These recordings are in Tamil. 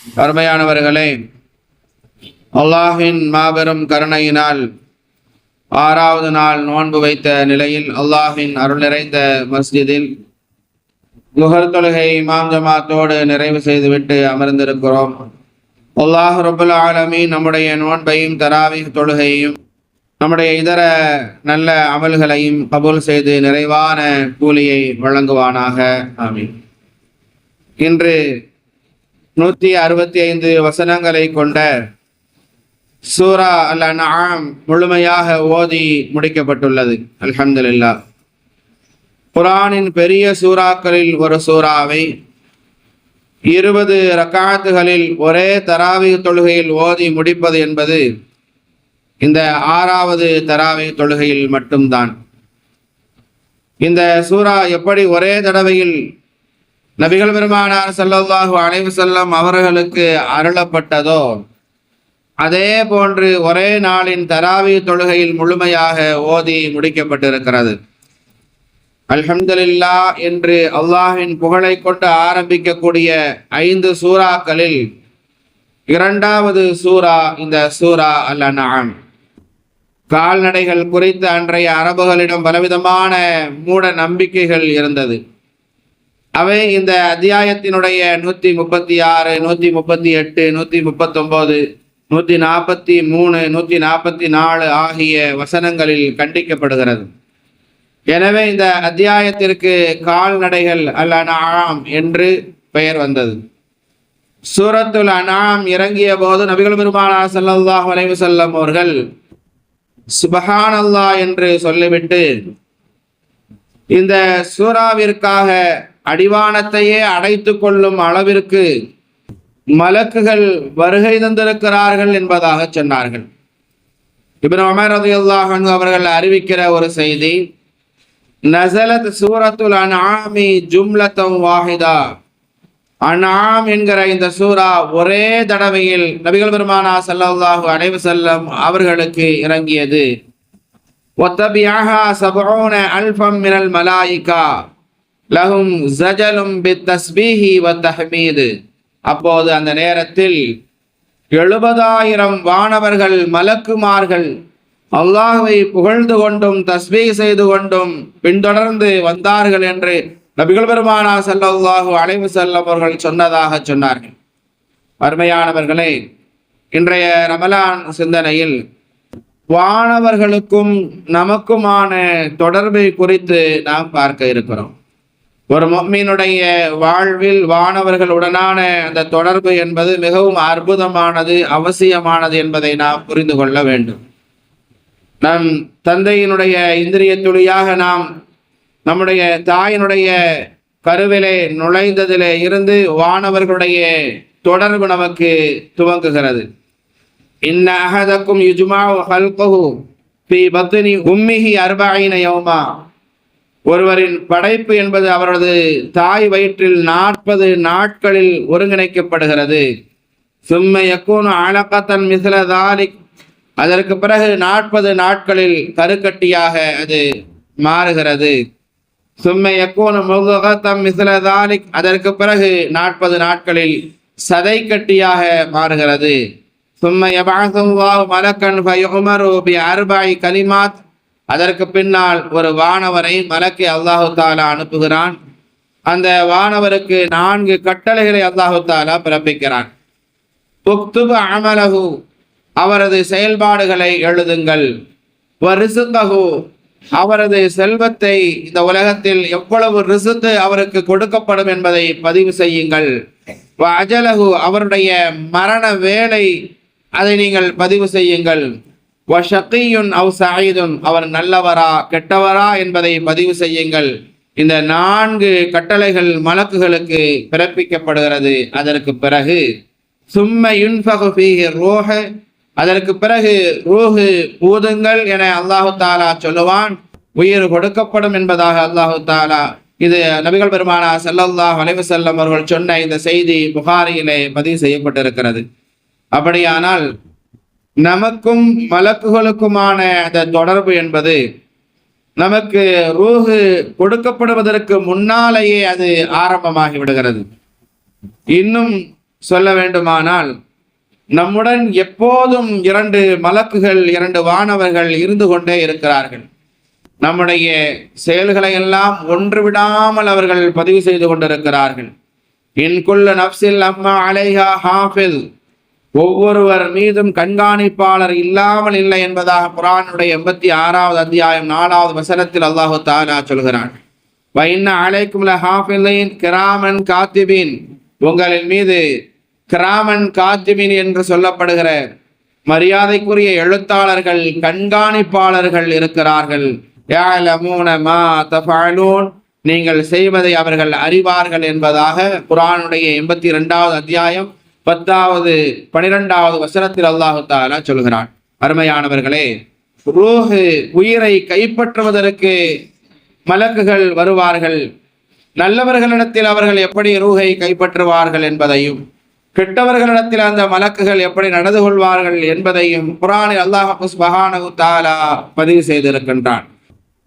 அருமையானவர்களே, அல்லாஹின் மாபெரும் கருணையினால் 6வது நாள் நோன்பு வைத்த நிலையில் அல்லாஹின் அருள் நிறைந்த மஸ்ஜிதில் லுஹர் தொழுகை இமாம் ஜமாத்தோடு நிறைவு செய்துவிட்டு அமர்ந்திருக்கிறோம். அல்லாஹ் ரப்புல் ஆலமீன் நம்முடைய நோன்பையும் தராவீஹ் தொழுகையையும் நம்முடைய இதர நல்ல அமல்களையும் கபூல் செய்து நிறைவான கூலியை வழங்குவானாக. ஆமீன். இன்று 165 வசனங்களை கொண்ட சூரா அல்-அன்ஆம் முழுமையாக ஓதி முடிக்கப்பட்டுள்ளது. அல்ஹம்துலில்லாஹ். குர்ஆனின் பெரிய சூறாக்களில் ஒரு சூறாவை 20 ரக்காத்துகளில் ஒரே தராவீஹ் தொழுகையில் ஓதி முடிப்பது என்பது இந்த 6வது தராவீஹ் தொழுகையில் மட்டும்தான். இந்த சூரா எப்படி ஒரே தடவையில் நபிகள் பெருமானார் ஸல்லல்லாஹு அலைஹி வஸல்லம் அவர்களுக்கு அருளப்பட்டதோ அதே போன்று ஒரே நாளின் தராவீஹ் தொழுகையில் முழுமையாக ஓதி முடிக்கப்பட்டிருக்கிறது. அல்ஹம்துலில்லாஹ் என்று அல்லாஹ்வின் புகழை கொண்டு ஆரம்பிக்கக்கூடிய 5 சூறாக்களில் 2வது சூரா இந்த சூரா அல்-அன்ஆம். கால்நடைகள் குறித்து அன்றைய அரபுகளிடம் பலவிதமான மூட நம்பிக்கைகள் இருந்தது. அவை இந்த அத்தியாயத்தினுடைய 136, 138, 139, 143, 144 ஆகிய வசனங்களில் கண்டிக்கப்படுகிறது. எனவே இந்த அத்தியாயத்திற்கு கால்நடைகள் அல்-அன்ஆம் என்று பெயர் வந்தது. சூரத்துல் அன்ஆம் இறங்கிய போது நபிகள் பெருமானார் ஸல்லல்லாஹு அலைஹி வஸல்லம் அவர்கள் சுப்ஹானல்லாஹ் என்று சொல்லிவிட்டு இந்த சூறாவிற்காக அடிவானத்தையே அடைத்து கொள்ளும் அளவிற்கு மலக்குகள் வருகை தந்திருக்கிறார்கள் என்பதாக சொன்னார்கள். இப்னு உமர் ரலியல்லாஹு அன்ஹு அவர்கள் அறிவிக்கிற ஒரு செய்தி, நஸலத் சூரத்துல் அன்ஆமி ஜும்லத்தன் வாஹிதா. அன்ஆம் என்கிற இந்த சூரா ஒரே தடவையில் நபிகள் பெருமானார் ஸல்லல்லாஹு அலைஹி வஸல்லம் அவர்களுக்கு இறங்கியது. வத்தபிஅஹா 70 அல்ஃபம் மினல் மலாயிகா லஹும் ஸஜலும் பித்தஸ்பீஹி வத்தஹ்மீது. அப்போது அந்த நேரத்தில் 70,000 வானவர்கள் மலக்குமார்கள் அல்லாஹ்வை புகழ்ந்து கொண்டும் தஸ்பீஹ் செய்து கொண்டும் பின்தொடர்ந்து வந்தார்கள் என்று நபிகள் பெருமானார் ஸல்லல்லாஹு அலைஹி வஸல்லம் அவர்கள் சொன்னதாக சொன்னார்கள். அருமையானவர்களே, இன்றைய ரமலான் சிந்தனையில் வானவர்களுக்கும் நமக்குமான தொடர்பை குறித்து நாம் பார்க்க இருக்கிறோம். ஒரு முஃமினுடைய வாழ்வில் வானவர்களுடனான அந்த தொடர்பு என்பது மிகவும் அற்புதமானது, அவசியமானது என்பதை நாம் புரிந்து கொள்ள வேண்டும். நம் தந்தையினுடைய இந்திரிய துளியாக நாம் நம்முடைய தாயினுடைய கருவிலே நுழைந்ததிலே இருந்து வானவர்களுடைய தொடர்பு நமக்கு துவங்குகிறது. இன்ன அஹதக்கும் யுஜ்மாஉ ஹல்குஹு ஃபீ பத்னி உம்மிஹி 40 யௌமா. ஒருவரின் படைப்பு என்பது அவரது தாய் வயிற்றில் 40 நாட்களில் ஒருங்கிணைக்கப்படுகிறது. சும்ம யக்கூனு அலகத்தன் மிஸ்ல தாலிக். அதற்கு பிறகு 40 நாட்களில் கருக்கட்டியாக அது மாறுகிறது. சும்ம யக்கூனு முத்கத்தன் மிஸ்ல தாலிக். அதற்கு பிறகு 40 நாட்களில் சதை கட்டியாக மாறுகிறது. சும்ம யபஅஸுல்லாஹு மலக்கன் ஃபயுமரு பி4 கலிமாத். அதற்கு பின்னால் ஒரு வானவரை மலக்கை அல்லாஹு தாலா அனுப்புகிறான். அந்த வானவருக்கு 4 கட்டளைகளை அல்லாஹு தாலா பிறப்பிக்கிறான். உக்துபு அமலஹு. அவரது செயல்பாடுகளை எழுதுங்கள். வரிசுகஹு. அவரது செல்வத்தை, இந்த உலகத்தில் எவ்வளவு ரிசுக்கு அவருக்கு கொடுக்கப்படும் என்பதை பதிவு செய்யுங்கள். வஅஜலஹு. அவருடைய மரண வேளை, அதை நீங்கள் பதிவு செய்யுங்கள். வஷகியுன் அவ் சயீதுன். அவர் நல்லவரா கெட்டவரா என்பதை பதிவு செய்யுங்கள். இந்த 4 கட்டளைகள் மலக்குகளுக்கு பிறப்பிக்கப்படுகிறது. அதற்கு பிறகு சும்ம யுன்ஃபகு ஃபீஹி ரூஹ். அதற்கு பிறகு ரூஹு ஊதுங்கள் என அல்லாஹு தாலா சொல்லுவான். உயிர் கொடுக்கப்படும் என்பதாக அல்லாஹு தாலா, இது நபிகள் பெருமானார் ஸல்லல்லாஹு அலைஹி வஸல்லம் அவர்கள் சொன்ன இந்த செய்தி புகாரியிலே பதிவு செய்யப்பட்டிருக்கிறது. அப்படியானால் நமக்கும் மலக்குகளுக்குமான அந்த தொடர்பு என்பது நமக்கு ரூஹு கொடுக்கப்படுவதற்கு முன்னாலேயே அது ஆரம்பமாகி விடுகிறது. இன்னும் சொல்ல வேண்டுமானால் நம்முடன் எப்போதும் 2 மலக்குகள் 2 வானவர்கள் இருந்து கொண்டே இருக்கிறார்கள். நம்முடைய செயல்களை எல்லாம் ஒன்று விடாமல் அவர்கள் பதிவு செய்து கொண்டிருக்கிறார்கள். இன் குல்லு நஃப்ஸில் அம்மா அலைஹா ஹாஃபிஸ், ஒவ்வொருவர் மீதும் கண்காணிப்பாளர் இல்லாமல் இல்லை என்பதாக குர்ஆனுடைய 86வது அத்தியாயம் 4வது வசனத்தில் அல்லாஹு தஆலா சொல்கிறான். வ இன்ன அலைக்கும் லஹாஃபிஸீன் கிராமன் காத்திபீன், உங்களின் மீது கிராமன் காத்திபீன் என்று சொல்லப்படுகிற மரியாதைக்குரிய எழுத்தாளர்கள் கண்காணிப்பாளர்கள் இருக்கிறார்கள். யஅலமூன மா தஃபஅலூன், நீங்கள் செய்வதை அவர்கள் அறிவார்கள் என்பதாக குர்ஆனுடைய 82வது அத்தியாயம் 10வது 12வது வசனத்தில் அல்லாஹு தஆலா சொல்கிறான். அருமையானவர்களே, ரூஹ் உயிரை கைப்பற்றுவதற்கு மலக்குகள் வருவார்கள். நல்லவர்களிடத்தில் அவர்கள் எப்படி ரூஹை கைப்பற்றுவார்கள் என்பதையும், கெட்டவர்களிடத்தில் அந்த மலக்குகள் எப்படி நடந்து கொள்வார்கள் என்பதையும் குர்ஆனில் அல்லாஹ் சுப்ஹானஹு தஆலா பதிவு செய்திருக்கின்றான்.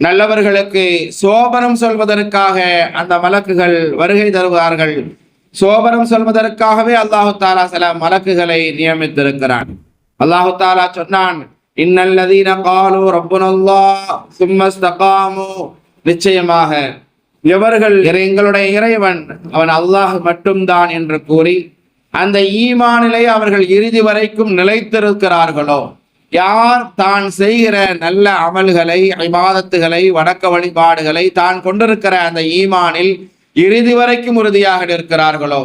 நல்லவர்களுக்கு சோபனம் சொல்வதற்காக அந்த மலக்குகள் வருகை தருவார்கள். சோபனம் சொல்வதற்காகவே அல்லாஹு தஆலா சில மலக்குகளை நியமித்திருக்கிறான். அல்லாஹு தஆலா சொன்னான், இன்னல்லதீன காலு ரப்புனல்லாஹ் சும்ம இஸ்தகாமு, நிச்சயமாக எவர்கள் எங்களுடைய இறைவன் அவன் அல்லாஹ் மட்டும்தான் என்று கூறி அந்த ஈமானிலே அவர்கள் இறுதி வரைக்கும் நிலைத்திருக்கிறார்களோ, யார் தான் செய்கிற நல்ல அமல்களை, இபாதத்துகளை, வணக்க வழிபாடுகளை தான் கொண்டிருக்கிற அந்த ஈமானில் இறுதி வரைக்கும் உறுதியாக இருக்கிறார்களோ,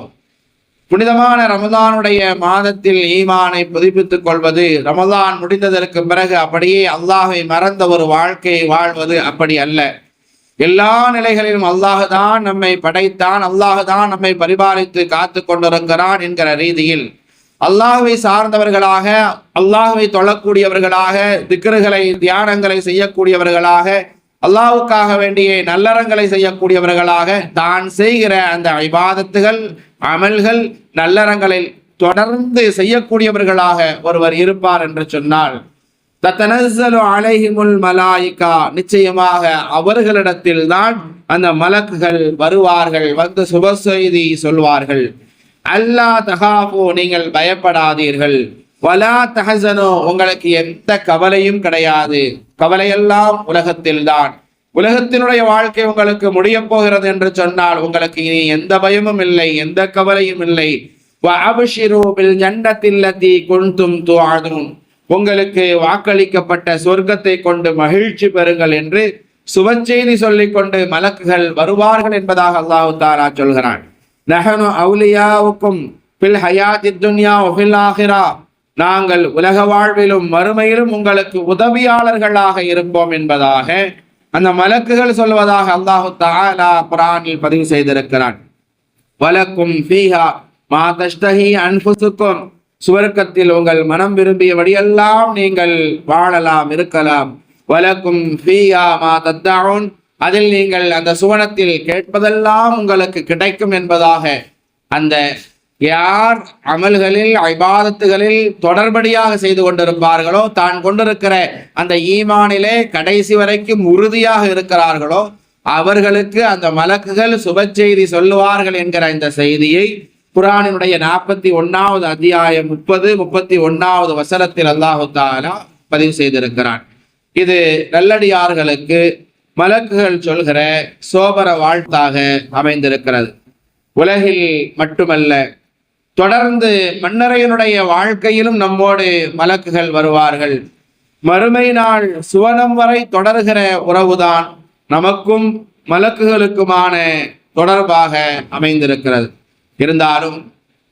புனிதமான ரமலானுடைய மாதத்தில் ஈமானை புதுப்பித்துக் கொள்வது, ரமலான் முடிந்ததற்கு பிறகு அப்படியே அல்லாஹை மறந்த ஒரு வாழ்க்கையை வாழ்வது அப்படி அல்ல. எல்லா நிலைகளிலும் அல்லாஹுதான் நம்மை படைத்தான், அல்லாஹுதான் நம்மை பரிபாலித்து காத்து கொண்டிருக்கிறான் என்கிற ரீதியில் அல்லாஹுவை சார்ந்தவர்களாக, அல்லாஹுவை தொழக்கூடியவர்களாக, திக்ருகளை தியானங்களை செய்யக்கூடியவர்களாக, அல்லாஹுக்காக வேண்டிய நல்லறங்களை செய்யக்கூடியவர்களாக, தான் செய்கிற அந்த இபாதத்துகள், அமல்கள், நல்லறங்களில் தொடர்ந்து செய்யக்கூடியவர்களாக ஒருவர் இருப்பார் என்று சொன்னால், தத்தனஸ்ஸலு அலைஹிமுல் மலாயிகா, நிச்சயமாக அவர்களிடத்தில் தான் அந்த மலக்குகள் வருவார்கள், வந்து சுப செய்தி சொல்வார்கள். அல்லா தகாஃபு, நீங்கள் பயப்படாதீர்கள். வலா தஹஸனு, உங்களுக்கு எந்த கவலையும் கிடையாது. கவலையெல்லாம் உலகத்தில் தான். உலகத்தினுடைய வாழ்க்கை உங்களுக்கு முடிய போகிறது என்று சொன்னால் உங்களுக்கு இனி எந்த பயமும் இல்லை, எந்த கவலையும் இல்லை. வஅப்ஷிரு பில் ஜன்னத்தில்லதி குன்தும் துஅதுன், உங்களுக்கு வாக்களிக்கப்பட்ட சொர்க்கத்தை கொண்டு மகிழ்ச்சி பெறுங்கள் என்று சுபச்செய்தி சொல்லிக் கொண்டு மலக்குகள் வருவார்கள் என்பதாக அல்லாஹ் தஆலா சொல்கிறான். நஹனு அவுலியாவுக்கும் ஃபில் ஹயாத்தித் துன்யா வ ஃபில் ஆகிரா, நாங்கள் உலக வாழ்விலும் மறுமையிலும் உங்களுக்கு உதவியாளர்களாக இருப்போம் என்பதாக அந்த மலக்குகள் சொல்வதாக அல்லாஹ் தஆலா குர்ஆனில் பதிவு செய்திருக்கிறான். வலக்கும் ஃபீஹா மா தஷ்தஹி அன்ஃபுசுக்கும், சுவர்க்கத்தில் உங்கள் மனம் விரும்பியபடியெல்லாம் நீங்கள் வாழலாம், இருக்கலாம். வலக்கும் ஃபீஹா மா தத்தஊன், அதில் நீங்கள் அந்த சுவனத்தில் கேட்பதெல்லாம் உங்களுக்கு கிடைக்கும் என்பதாக அந்த யார் அமல்களில் இபாதத்துகளில் தொடர்படியாக செய்து கொண்டிருப்பார்களோ, தான் கொண்டிருக்கிற அந்த ஈமானிலே கடைசி வரைக்கும் உறுதியாக இருக்கிறார்களோ, அவர்களுக்கு அந்த மலக்குகள் சுப செய்தி சொல்லுவார்கள் என்கிற இந்த செய்தியை குர்ஆனினுடைய 41வது அத்தியாயம் 30-31வது வசனத்தில் அல்லாஹு தஆலா பதிவு செய்திருக்கிறான். இது நல்லடியார்களுக்கு மலக்குகள் சொல்கிற சோபர வாழ்த்தாக அமைந்திருக்கிறது. உலகில் மட்டுமல்ல, தொடர்ந்து மன்னரையனுடைய வாழ்க்கையிலும் நம்மோடு மலக்குகள் வருவார்கள். மறுமை நாள் சுவனம் வரை தொடர்கிற உறவுதான் நமக்கும் மலக்குகளுக்குமான தொடர்பாக அமைந்திருக்கிறது. இருந்தாலும்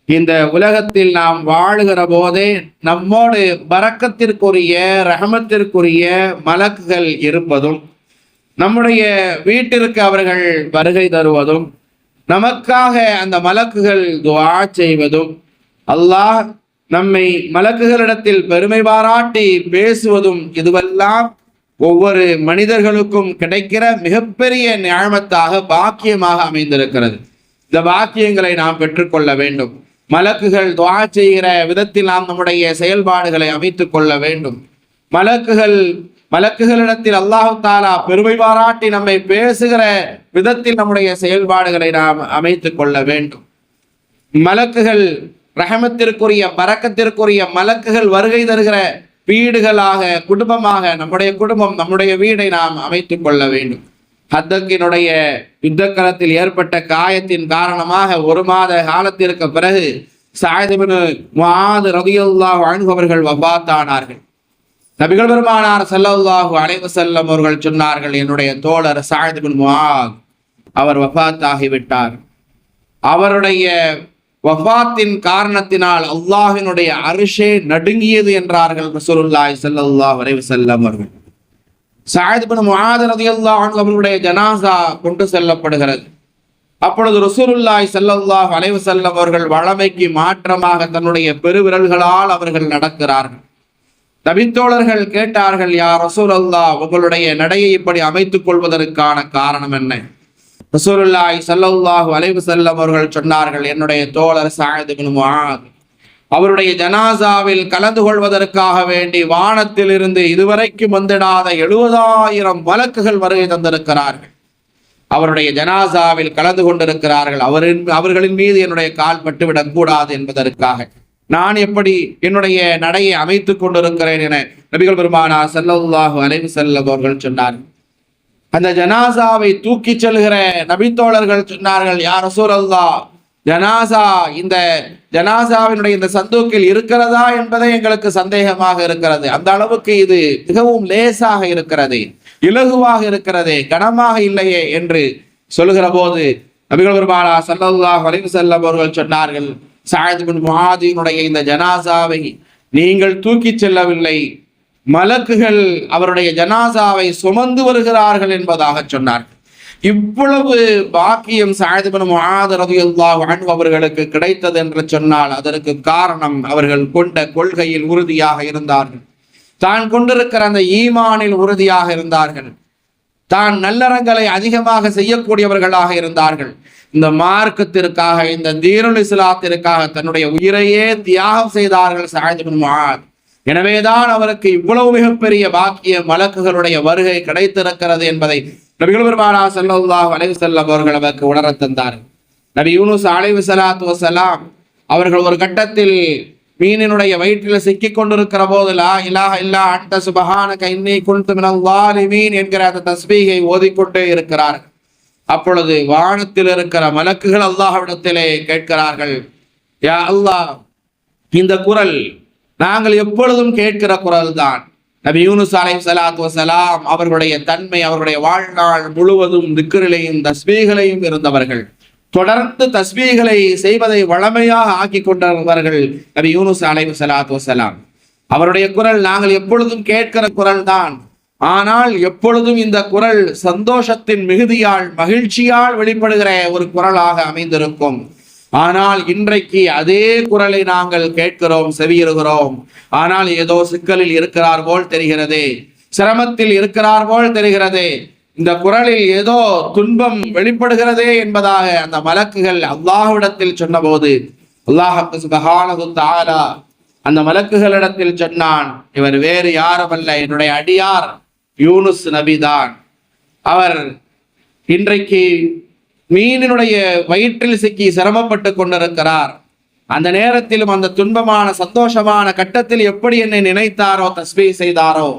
இந்த உலகத்தில் நாம் வாழுகிற போதே நம்மோடு பரக்கத்திற்குரிய, ரஹமத்திற்குரிய மலக்குகள் இருப்பதும், நம்முடைய வீட்டிற்கு அவர்கள் வருகை தருவதும், நமக்காக அந்த மலக்குகள் துஆ செய்வதும், அல்லாஹ் நம்மை மலக்குகளிடத்தில் பெருமை பாராட்டி பேசுவதும், இதுவெல்லாம் ஒவ்வொரு மனிதர்களுக்கும் கிடைக்கிற மிகப்பெரிய நியாமத்தாக, பாக்கியமாக அமைந்திருக்கிறது. இந்த பாக்கியங்களை நாம் பெற்றுக்கொள்ள வேண்டும். மலக்குகள் துஆ செய்கிற விதத்தில் நாம் நம்முடைய செயல்பாடுகளை அமைத்துக் கொள்ள வேண்டும். மலக்குகளிடத்தில் அல்லாஹ் தஆலா பெருமை பாராட்டி நம்மை பேசுகிற விதத்தில் நம்முடைய செயல்பாடுகளை நாம் அமைத்துக் கொள்ள வேண்டும். மலக்குகள் ரஹமத்திற்குரிய பரக்கத்திற்குரிய மலக்குகள் வருகை தருகிற வீடுகளாக, குடும்பமாக நம்முடைய குடும்பம், நம்முடைய வீடை நாம் அமைத்துக் கொள்ள வேண்டும். ஹத்தக்கினுடைய யுத்தக்களத்தில் ஏற்பட்ட காயத்தின் காரணமாக 1 மாத காலத்திற்கு பிறகு சஅத் இப்னு முஆத் ரலியல்லாஹு அன்ஹு அவர்கள் வஃபாத்தானார்கள். நபிகள் பெருமானார் ஸல்லல்லாஹு அலைஹி வஸல்லம் அவர்கள் சொன்னார்கள், என்னுடைய தோழர் சஅத் இப்னு முஆத் அவர் வஃபாத்தாகிவிட்டார். அவருடைய வஃபாத்தின் காரணத்தினால் அல்லாஹ்வினுடைய அர்ஷே நடுங்கியது என்றார்கள் ரசூலுல்லாஹி ஸல்லல்லாஹு அலைஹி வஸல்லம் அவர்கள். சஅத் இப்னு முஆத் ரலியல்லாஹு அன்ஹு அவர்களுடைய ஜனாஸா கொண்டு செல்லப்படுகிறது. அப்பொழுது ரசூலுல்லாஹி ஸல்லல்லாஹு அலைஹி வஸல்லம் அவர்கள் வழமைக்கு மாற்றமாக தன்னுடைய பெருவிரல்களால் அவர்கள் நடக்கிறார்கள். நபித்தோழர்கள் கேட்டார்கள், யா ரசூலல்லாஹ், உங்களுடைய நடையை இப்படி அமைத்துக் கொள்வதற்கான காரணம் என்ன? ரசூலுல்லாஹி ஸல்லல்லாஹு அலைஹி வஸல்லம் அவர்கள் சொன்னார்கள், என்னுடைய தோழர் சஅத் இப்னு முஆத் அவருடைய ஜனாசாவில் கலந்து கொள்வதற்காக வேண்டி வானத்திலிருந்து இதுவரைக்கும் வந்திடாத 70,000 மலக்குகள் வருகை தந்திருக்கிறார்கள். அவருடைய ஜனாசாவில் கலந்து கொண்டிருக்கிறார்கள். அவர்களின் மீது என்னுடைய கால் பட்டுவிடக் கூடாது என்பதற்காக நான் எப்படி என்னுடைய நடையை அமைத்துக் கொண்டிருக்கிறேன் என நபிகள் பெருமானார் ஸல்லல்லாஹு அலைஹி வஸல்லம் அவர்கள் சொன்னார்கள். அந்த ஜனாசாவை தூக்கி செல்கிற நபித்தோழர்கள் சொன்னார்கள், யா ரசூலல்லாஹ், ஜனாசா இந்த ஜனாசாவினுடைய இந்த சந்தூக்கில் இருக்கிறதா என்பதை எங்களுக்கு சந்தேகமாக இருக்கிறது. அந்த அளவுக்கு இது மிகவும் லேசாக இருக்கிறது, இலகுவாக இருக்கிறது, கனமாக இல்லையே என்று சொல்லுகிற போது நபிகள் பெருமானார் ஸல்லல்லாஹு அலைஹி வஸல்லம் அவர்கள் சொன்னார்கள், சஅத் இப்னு முஆதினுடைய இந்த ஜனாசாவை நீங்கள் தூக்கி செல்லவில்லை, மலக்குகள் அவருடைய ஜனாசாவை சுமந்து வருகிறார்கள் என்பதாக சொன்னார்கள். இவ்வளவு பாக்கியம் சஅத் இப்னு முஆத் ரலியல்லாஹு அன்ஹு அவர்களுக்கு கிடைத்தது என்று சொன்னால் அதற்கு காரணம் அவர்கள் கொண்ட கொள்கையில் உறுதியாக இருந்தார்கள். தான் கொண்டிருக்கிற அந்த ஈமானில் உறுதியாக இருந்தார்கள். தான் நல்லறங்களை அதிகமாக செய்யக்கூடியவர்களாக இருந்தார்கள். இந்த மார்க்கத்திற்காக, இந்த தீனுல் இஸ்லாத்திற்காக தன்னுடைய உயிரையே தியாகம் செய்தார்கள் சஅத் இப்னு முஆத். எனவேதான் அவருக்கு இவ்வளவு மிகப்பெரிய பாக்கிய மலக்குகளுடைய வருகை கிடைத்திருக்கிறது என்பதை நபிகள் பெருமானார் ஸல்லல்லாஹு அலைஹி வஸல்லம் அவர்கள் அவருக்கு உணரத் தந்தார்கள். நபி யூனுஸ் அலைஹிஸ்ஸலாத்து வஸலாம் அவர்கள் ஒரு கட்டத்தில் மீனினுடைய வயிற்றில் சிக்கிக் கொண்டிருக்கிற போது லா இலாஹ இல்லா அன்த சுப்ஹானக இன்னீ குன்து மினல் ஸாலிமீன் என்கிற அந்த தஸ்பீஹை ஓதிக்கொண்டே இருக்கிறார்கள். அப்பொழுது வானத்தில் இருக்கிற மலக்குகள் அல்லாஹ்விடத்திலே கேட்கிறார்கள், யா அல்லாஹ், இந்த குரல் நாங்கள் எப்பொழுதும் கேட்கிற குரல் தான். நபி யூனுஸ் அலைஹிஸ்ஸலாத்து வஸலாம் அவர்களுடைய தன்மை, அவர்களுடைய வாழ்நாள் முழுவதும் திக்ரிலையும் தஸ்பீகளையும் இருந்தவர்கள். தொடர்ந்து தஸ்பீகளை செய்வதை வளமையாக ஆக்கி கொண்டவர்கள் நபி யூனுஸ் அலைஹிஸ்ஸலாத்து வஸலாம். அவருடைய குரல் நாங்கள் எப்பொழுதும் கேட்கிற குரல் தான். ஆனால் எப்பொழுதும் இந்த குரல் சந்தோஷத்தின் மிகுதியால், மகிழ்ச்சியால் வெளிப்படுகிற ஒரு குரலாக அமைந்திருக்கும். ஆனால் இன்றைக்கு அதே குரலை நாங்கள் கேட்கிறோம், செவியுறுகிறோம். ஆனால் ஏதோ சிக்கலில் இருக்கிறார் போல் தெரிகிறது, சிரமத்தில் இருக்கிறார் போல் தெரிகிறது, இந்த குரலில் ஏதோ துன்பம் வெளிப்படுகிறதே என்பதாக அந்த மலக்குகள் அல்லாஹ்விடத்தில் சொன்னபோது அல்லாஹ் சுப்ஹானஹு வ தஆலா அந்த மலக்குகளிடத்தில் சொன்னான், இவர் வேறு யாரும் அல்ல, என்னுடைய அடியார் யூனுஸ் நபிதான். அவர் இன்றைக்கு மீனினுடைய வயிற்றில் சிக்கி சிரமப்பட்டு கொண்டிருக்கிறார். அந்த நேரத்திலும் அந்த துன்பமான சந்தோஷமான கட்டத்தில் எப்படி என்னை நினைத்தாரோ, தஸ்பீஹ் செய்தாரோ,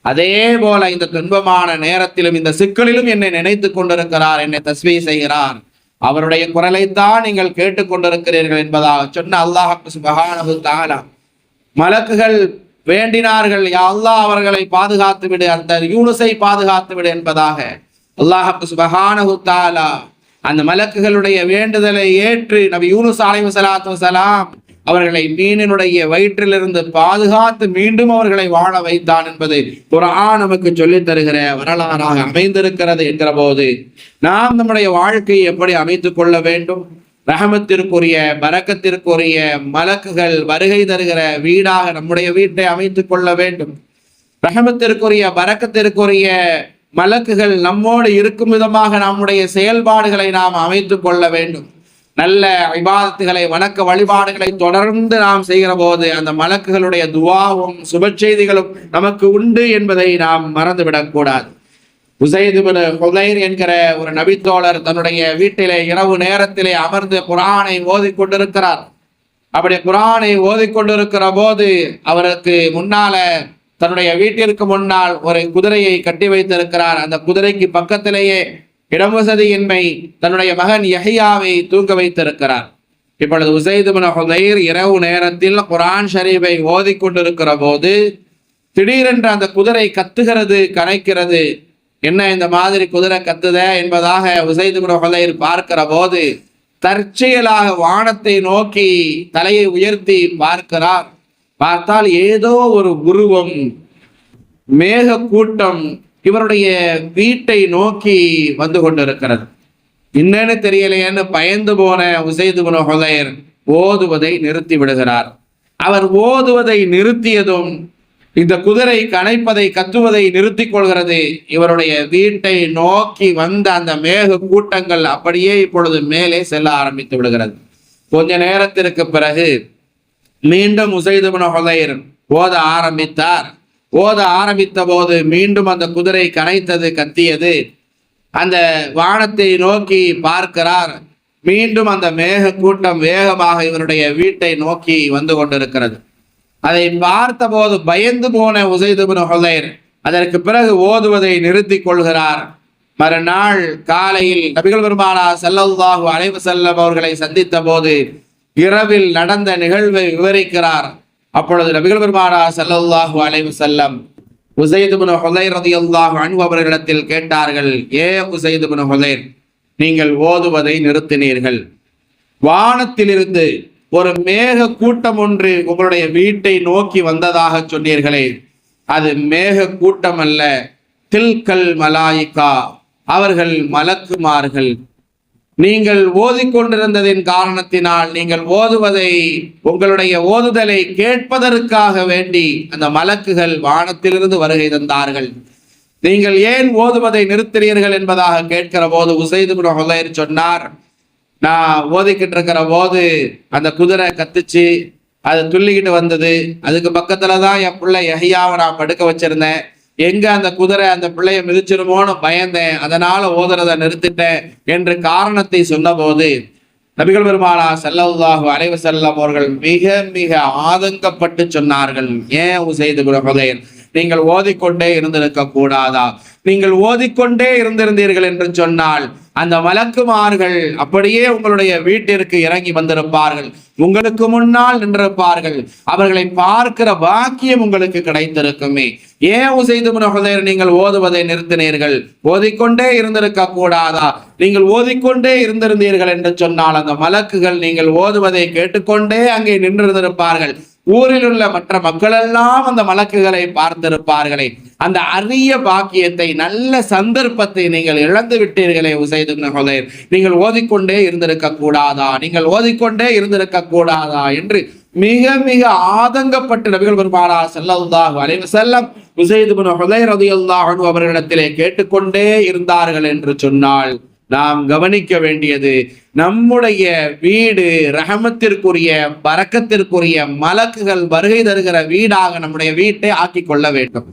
அதே போல இந்த துன்பமான நேரத்திலும் இந்த சிக்கலிலும் என்னை நினைத்து கொண்டிருக்கிறார், என்னை தஸ்பீஹ் செய்கிறார். அவருடைய குரலைத்தான் நீங்கள் கேட்டுக்கொண்டிருக்கிறீர்கள் என்பதாக சொன்ன அல்லாஹ் சுப்ஹானஹு வ தஆலா மலக்குகள் வேண்டினார்கள், யா அல்லாஹ், அவர்களை பாதுகாத்து விடு, அந்த யூனுஸை பாதுகாத்து விடு என்பதாக. அல்லாஹ் சுப்ஹானஹு வ தஆலா அந்த மலக்குகளுடைய வேண்டுதலை ஏற்று நபி யூனுஸ் அலைஹிஸ்ஸலாத்து வஸலாம் அவர்களை மீனினுடைய வயிற்றிலிருந்து பாதுகாத்து மீண்டும் அவர்களை வாழ வைத்தான் என்பது குர்ஆன் நமக்கு சொல்லித் தருகிற வரலாறாக அமைந்திருக்கிறது. என்கிற போது நாம் நம்முடைய வாழ்க்கையை எப்படி அமைத்துக் கொள்ள வேண்டும்? ரஹமத்திற்குரிய, பரக்கத்திற்குரிய மலக்குகள் வருகை தருகிற வீடாக நம்முடைய வீட்டை அமைத்துக் கொள்ள வேண்டும். ரஹமத்திற்குரிய, பரக்கத்திற்குரிய மலக்குகள் நம்மோடு இருக்கும் விதமாக நம்முடைய செயல்பாடுகளை நாம் அமைத்துக் கொள்ள வேண்டும். நல்ல இபாதத்துகளை, வணக்க வழிபாடுகளை தொடர்ந்து நாம் செய்கிற போது அந்த மலக்குகளுடைய துஆவும் சுப செய்திகளும் நமக்கு உண்டு என்பதை நாம் மறந்துவிடக் கூடாது. உஸைத் இப்னு ஹுதைர் என்கிற ஒரு நபித்தோழர் தன்னுடைய வீட்டிலே இரவு நேரத்திலே அமர்ந்து குர்ஆனை ஓதிக் கொண்டிருக்கிறார். அப்படி குர்ஆனை ஓதிக்கொண்டிருக்கிற போது அவருக்கு முன்னால தன்னுடைய வீட்டிற்கு முன்னால் ஒரு குதிரையை கட்டி வைத்திருக்கிறார். அந்த குதிரைக்கு பக்கத்திலேயே இடம் வசதியின்மை தன்னுடைய மகன் யஹ்யாவை தூங்க வைத்திருக்கிறார். இப்பொழுது உஸைத் இப்னு ஹுதைர் இரவு நேரத்தில் குர்ஆன் ஷரீஃபை ஓதிக்கொண்டிருக்கிற போது திடீரென்று அந்த குதிரை கத்துகிறது, கனைக்கிறது. என்ன இந்த மாதிரி குதிரை கத்துத என்பதாக உஸைத் இப்னு ஹுதைர் பார்க்கிற போது தற்செயலாக வானத்தை நோக்கி தலையை உயர்த்தி பார்க்கிறார். பார்த்தால் ஏதோ ஒரு உருவம், மேக கூட்டம் இவருடைய வீட்டை நோக்கி வந்து கொண்டிருக்கிறது. என்னன்னு தெரியலையேன்னு பயந்து போன உஸைத் இப்னு ஹுதைர் ஓதுவதை நிறுத்தி விடுகிறார். அவர் ஓதுவதை நிறுத்தியதும் இந்த குதிரை கனைப்பதை கத்துவதை நிறுத்தி கொள்கிறது. இவருடைய வீட்டை நோக்கி வந்த அந்த மேக கூட்டங்கள் அப்படியே இப்பொழுது மேலே செல்ல ஆரம்பித்து விடுகிறது. கொஞ்ச நேரத்திற்கு பிறகு மீண்டும் உஸைத் இப்னு ஹுதைர் ஓத ஆரம்பித்தார். ஓத ஆரம்பித்த போது மீண்டும் அந்த குதிரை கனைத்தது, கத்தியது. அந்த வானத்தை நோக்கி பார்க்கிறார். மீண்டும் அந்த மேக கூட்டம் வேகமாக இவருடைய வீட்டை நோக்கி வந்து கொண்டிருக்கிறது. அதை பார்த்த போது பயந்து போன உஸைத் இப்னு ஹுதைர் அதற்கு பிறகு ஓதுவதை நிறுத்தி கொள்கிறார். மறுநாள் காலையில் நபிகள் பெருமானார் ஸல்லல்லாஹு அலைஹி வஸல்லம் அவர்களை சந்தித்த போது இரவில் நடந்த நிகழ்வை விவரிக்கிறார். அப்பொழுது நபிகள் பெருமானார் ஸல்லல்லாஹு அலைஹி வஸல்லம் உஸைத் இப்னு ஹுதைர் ரலியல்லாஹு அன்ஹு அவர்களிடத்தில் கேட்டார்கள், ஏ உஸைத் இப்னு ஹுதைர், நீங்கள் ஓதுவதை நிறுத்தினீர்கள். வானத்திலிருந்து ஒரு மேக கூட்டம் ஒன்று உங்களுடைய வீட்டை நோக்கி வந்ததாக சொன்னீர்களே, அது மேக கூட்டம் அல்ல, தில்கல் மலாயிகா, அவர்கள் மலக்குமார்கள். நீங்கள் ஓதிக்கொண்டிருந்ததின் காரணத்தினால் நீங்கள் ஓதுவதை, உங்களுடைய ஓதுதலை கேட்பதற்காக வேண்டி அந்த மலக்குகள் வானத்திலிருந்து வருகை தந்தார்கள். நீங்கள் ஏன் ஓதுவதை நிறுத்தினீர்கள் என்பதாக கேட்கிற போது உஸைத் இப்னு ஹுதைர் சொன்னார், நான் ஓதிக்கிட்டு இருக்கிற போது அந்த குதிரை கத்துச்சு, அது துள்ளிக்கிட்டு வந்தது. அதுக்கு பக்கத்துல தான் என் பிள்ளை யஹ்யாவை நான் படுக்க வச்சிருந்தேன். எங்க அந்த குதிரை அந்த பிள்ளைய மிதிச்சிருமோன்னு பயந்தேன், அதனால ஓதுறதை நிறுத்திட்டேன் என்று காரணத்தை சொன்ன போது நபிகள் பெருமானார் ஸல்லல்லாஹு அலைஹி வஸல்லம் அவர்கள் மிக மிக ஆதங்கப்பட்டு சொன்னார்கள், ஏன் உஸைத் இப்னு ஹுதைர், நீங்கள் ஓதிக்கொண்டே இருந்திருக்க கூடாதா? நீங்கள் ஓதிக்கொண்டே இருந்திருந்தீர்கள் என்று சொன்னால் அந்த மலக்குமார்கள் அப்படியே உங்களுடைய வீட்டிற்கு இறங்கி வந்திருப்பார்கள், உங்களுக்கு முன்னால் நின்றிருப்பார்கள், அவர்களை பார்க்கிற பாக்கியம் உங்களுக்கு கிடைத்திருக்குமே. ஏன் உஸைத் இப்னு ஹுதைர் நீங்கள் ஓதுவதை நிறுத்தினீர்கள்? ஓதிக்கொண்டே இருந்திருக்க கூடாதா? நீங்கள் ஓதிக்கொண்டே இருந்திருந்தீர்கள் என்று சொன்னால் அந்த மலக்குகள் நீங்கள் ஓதுவதை கேட்டுக்கொண்டே அங்கே நின்றிருந்திருப்பார்கள். ஊரில் உள்ள மற்ற மக்கள் எல்லாம் அந்த மலக்குகளை பார்த்திருப்பார்களே. அந்த அரிய பாக்கியத்தை, நல்ல சந்தர்ப்பத்தை நீங்கள் இழந்து விட்டீர்களே உஸைத் இப்னு ஹுதைர், நீங்கள் ஓதிக்கொண்டே இருந்திருக்க கூடாதா? நீங்கள் ஓதிக்கொண்டே இருந்திருக்க கூடாதா என்று மிக மிக ஆதங்கப்பட்டு நபிகள் பெருமானார் ஸல்லல்லாஹு அலைஹி வஸல்லம் உஸைத் இப்னு ஹுதைர் ரலியல்லாஹு அன்ஹு அவர்களிடத்திலே கேட்டுக்கொண்டே இருந்தார்கள் என்று சொன்னால் நாம் கவனிக்க வேண்டியது, நம்முடைய வீடு ரஹமத்திற்குரிய, பரக்கத்திற்குரிய, மலக்குகள் வருகை தருகிற வீடாக நம்முடைய வீட்டை ஆக்கி கொள்ள வேண்டும்.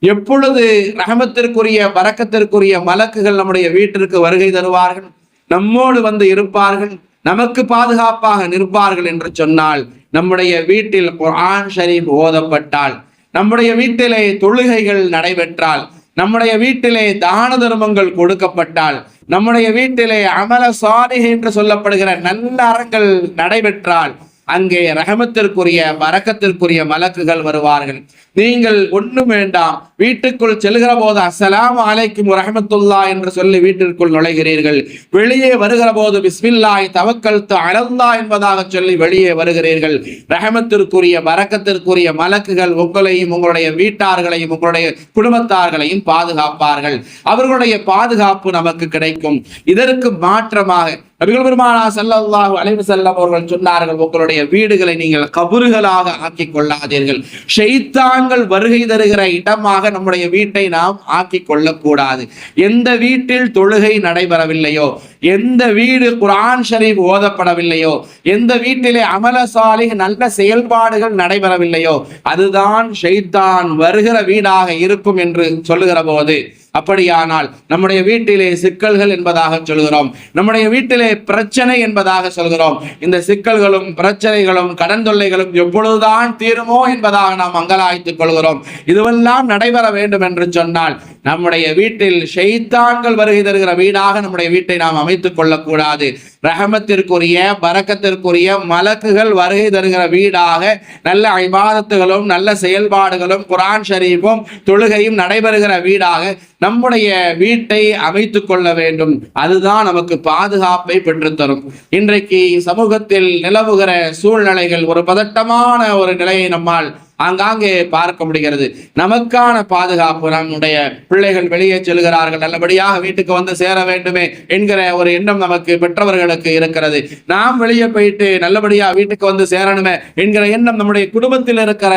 எப்பொழுது ரஹமத்திற்குரிய, பரக்கத்திற்குரிய மலக்குகள் நம்முடைய வீட்டிற்கு வருகை தருவார்கள், நம்மோடு வந்து இருப்பார்கள், நமக்கு பாதுகாப்பாக நிற்பார்கள் என்று சொன்னால், நம்முடைய வீட்டில் குர்ஆன் ஷரீஃப் ஓதப்பட்டால், நம்முடைய வீட்டிலே தொழுகைகள் நடைபெற்றால், நம்முடைய வீட்டிலே தான தர்மங்கள் கொடுக்கப்பட்டால், நம்முடைய வீட்டிலே அமல சாலிஹ் என்று சொல்லப்படுகிற நல்ல அறங்கள் நடைபெற்றால் அங்கே ரஹமத்திற்குரிய, பரக்கத்திற்குரிய மலக்குகள் வருவார்கள். நீங்கள் ஒன்றும் வேண்டாம், வீட்டுக்குள் செல்கிற போது அஸ்ஸலாமு அலைக்கும் வரஹ்மத்துல்லாஹ் என்று சொல்லி வீட்டிற்குள் நுழைகிறீர்கள். வெளியே வருகிற போது பிஸ்மில்லாஹி தவக்கல்து அலல்லாஹ் என்பதாக சொல்லி வெளியே வருகிறீர்கள். ரஹமத்திற்குரிய, பரக்கத்திற்குரிய மலக்குகள் உங்களையும் உங்களுடைய வீட்டார்களையும் உங்களுடைய குடும்பத்தார்களையும் பாதுகாப்பார்கள். அவர்களுடைய பாதுகாப்பு நமக்கு கிடைக்கும். இதற்கு மாற்றமாக நபிகள் பெருமானார் ஸல்லல்லாஹு அலைஹி வஸல்லம் அவர்கள் சொன்னார்கள், உங்களுடைய வீடுகளை நீங்கள் கபறுகளாக ஆக்கிக் கொள்ளாதீர்கள். ஷைத்தான்கள் வருகை தருகிற இடமாக நம்முடைய வீட்டை நாம் ஆக்கிக் கொள்ளக்கூடாது. எந்த வீட்டில் தொழுகை நடைபெறவில்லையோ, எந்த வீடு குர்ஆன் ஷரீஃப் ஓதப்படவில்லையோ, எந்த வீட்டிலே அமல சாலிஹ் நல்ல செயல்பாடுகள் நடைபெறவில்லையோ, அதுதான் ஷைத்தான் வருகிற வீடாக இருக்கும் என்று சொல்லுகிற போது அப்படியானால் நம்முடைய வீட்டிலே சிக்கல்கள் என்பதாக சொல்கிறோம், நம்முடைய வீட்டிலே பிரச்சனை என்பதாக சொல்கிறோம். இந்த சிக்கல்களும் பிரச்சனைகளும் கடன் தொல்லைகளும் எப்பொழுதுதான் தீருமோ என்பதாக நாம் அங்கலாய்த்துக் கொள்கிறோம். இதுவெல்லாம் நடைபெற வேண்டும் என்று சொன்னால் நம்முடைய வீட்டில் ஷைத்தான்கள் வருகை தருகிற வீடாக நம்முடைய வீட்டை நாம் அமைத்துக் கொள்ளக்கூடாது. ரஹமத்திற்குரிய பரக்கத்திற்குரிய மலக்குகள் வருகை தருகிற வீடாக நல்ல இபாதத்துகளும் நல்ல செயல்பாடுகளும் குர்ஆன் ஷரீஃபும் தொழுகையும் நடைபெறுகிற வீடாக நம்முடைய வீட்டை அமைத்துக் கொள்ள வேண்டும். அதுதான் நமக்கு பாதுகாப்பை பெற்றுத்தரும். இன்றைக்கு சமூகத்தில் நிலவுகிற சூழ்நிலைகள் ஒரு பதட்டமான ஒரு நிலையை நம்மால் ஆங்காங்கே பார்க்க முடிகிறது. நமக்கான பாதுகாப்பு, நம்முடைய பிள்ளைகள் வெளியே செல்கிறார்கள், நல்லபடியாக வீட்டுக்கு வந்து சேர வேண்டுமே என்கிற ஒரு எண்ணம் நமக்கு பெற்றவர்களுக்கு இருக்கிறது. நாம் வெளியே போயிட்டு நல்லபடியா வீட்டுக்கு வந்து சேரணுமே என்கிற எண்ணம் நம்முடைய குடும்பத்தில் இருக்கிற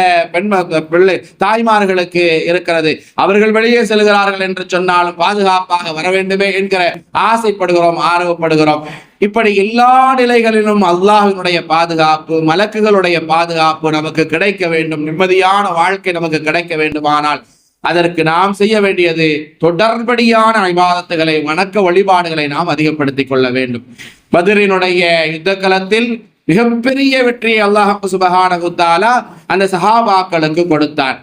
பிள்ளை தாய்மார்களுக்கு இருக்கிறது. அவர்கள் வெளியே செல்கிறார்கள் என்று சொன்னாலும் பாதுகாப்பாக வர வேண்டுமே என்கிற ஆசைப்படுகிறோம், ஆர்வப்படுகிறோம். இப்படி எல்லா நிலைகளிலும் அல்லாஹ்வினுடைய பாதுகாப்பு, மலக்குகளுடைய பாதுகாப்பு நமக்கு கிடைக்க வேண்டும். நிம்மதியான வாழ்க்கை நமக்கு கிடைக்க வேண்டுமானால் அதற்கு நாம் செய்ய வேண்டியது தொடர்படியான இபாதத்துகளை, வணக்க வழிபாடுகளை நாம் அதிகப்படுத்திக் கொள்ள வேண்டும். பத்ரினுடைய யுத்த களத்தில் மிகப்பெரிய வெற்றியை அல்லாஹ் சுப்ஹானஹு வ தஆலா அந்த சஹாபாக்களுக்கு கொடுத்தார்.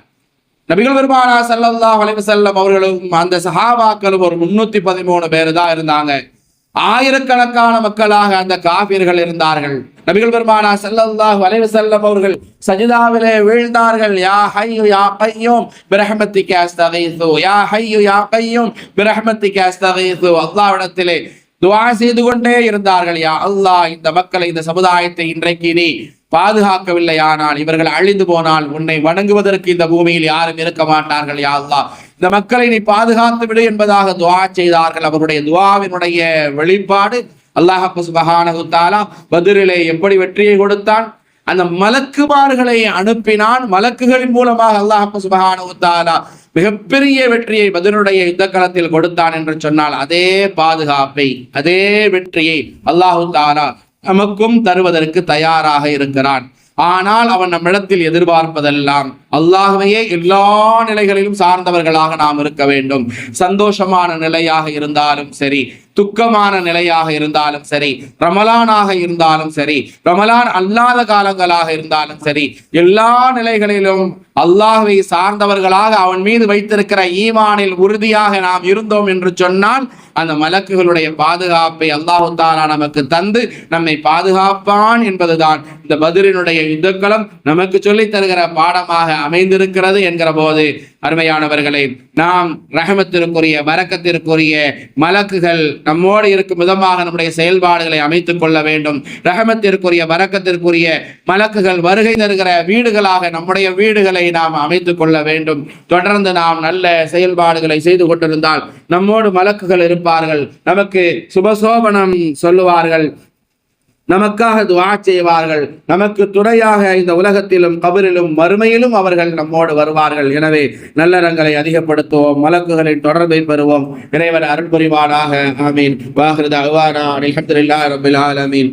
நபிகள் பெருமானார் ஸல்லல்லாஹு அலைஹி வஸல்லம் அவர்களும் அந்த சஹாபாக்களும் ஒரு 313 பேர் தான் இருந்தாங்க. ஆயிரக்கணக்கான மக்களாக அந்த காபிர்கள் இருந்தார்கள். நபிகள் பெருமானார் ஸல்லல்லாஹு அலைஹி வஸல்லம் அவர்கள் சஜிதாவிலே வீழ்ந்தார்கள். யா ஹய்யு யா கய்யூம் பிரஹ்மத்திக அஸ்தகீது, யா ஹய்யு யா கய்யூம் பிரஹ்மத்திக அஸ்தகீது. அல்லாஹ்விடத்திலே துஆ செய்து கொண்டே இருந்தார்கள். யா அல்லாஹ், இந்த மக்களை, இந்த சமுதாயத்தை இன்றைக்கு நீ பாதுகாக்கவில்லையானால், இவர்கள் அழிந்து போனால் உன்னை வணங்குவதற்கு இந்த பூமியில் யாரும் இருக்க மாட்டார்கள். யா அல்லாஹ், இந்த மக்களை நீ பாதுகாத்து விடு என்பதாக துஆ செய்தார்கள். அவருடைய துஆவினுடைய வெளிப்பாடு அல்லாஹ் சுப்ஹானஹு வ தஆலா பத்ரிலே எப்படி வெற்றியை கொடுத்தான்? அந்த மலக்குமார்களை அனுப்பினான். மலக்குகளின் மூலமாக அல்லாஹ் சுப்ஹானஹு வ தஆலா மிகப்பெரிய வெற்றியை பத்ருடைய யுத்த களத்தில் கொடுத்தான் என்று சொன்னால், அதே பாதுகாப்பை, அதே வெற்றியை அல்லாஹ் தஆலா நமக்கும் தருவதற்கு தயாராக இருக்கிறான். ஆனால் அவன் நம்மிடத்தில் எதிர்பார்ப்பதெல்லாம் அல்லாஹ்வையே எல்லா நிலைகளிலும் சார்ந்தவர்களாக நாம் இருக்க வேண்டும். சந்தோஷமான நிலையாக இருந்தாலும் சரி, துக்கமான நிலையாக இருந்தாலும் சரி, ரமலானாக இருந்தாலும் சரி, ரமலான் அல்லாத காலங்களாக இருந்தாலும் சரி, எல்லா நிலைகளிலும் அல்லாஹ்வை சார்ந்தவர்களாக அவன் மீது வைத்திருக்கிற ஈமானில் உறுதியாக நாம் இருந்தோம் என்று சொன்னால் அந்த மலக்குகளுடைய பாதுகாப்பை அல்லாஹ் தஆலா நமக்கு தந்து நம்மை பாதுகாப்பான் என்பதுதான் இந்த பத்ரினுடைய யுத்தக்களம் நமக்கு சொல்லித் தருகிற பாடமாக அமைந்திருக்கிறது என்கிற போது, அருமையானவர்களே, நாம் ரஹமத்திற்குரிய பரக்கத்திற்குரிய மலக்குகள் நம்மோடு இருக்கும் விதமாக நம்முடைய செயல்பாடுகளை அமைத்துக் கொள்ள வேண்டும். ரஹமத்திற்குரிய பரக்கத்திற்குரிய மலக்குகள் வருகை தருகிற வீடுகளாக நம்முடைய வீடுகளை நாம் அமைத்துக் கொள்ள வேண்டும். தொடர்ந்து நாம் நல்ல செயல்பாடுகளை செய்து கொண்டிருந்தால் நம்மோடு மலக்குகள் இருப்பார்கள், நமக்கு சுபசோபனம் சொல்லுவார்கள், நமக்காக துஆ செய்வார்கள், நமக்கு துணையாக இந்த உலகத்திலும் கபரிலும் மறுமையிலும் அவர்கள் நம்மோடு வருவார்கள். எனவே நல்லறங்களை அதிகப்படுத்துவோம், மலக்குகளின் தொடர்பை பெறுவோம். இறைவன் அருள் புரிவானாக. ஆமீன். வாஹிரு தஅவானா அல்ஹம்துலில்லாஹி ரப்பில் ஆலமீன்.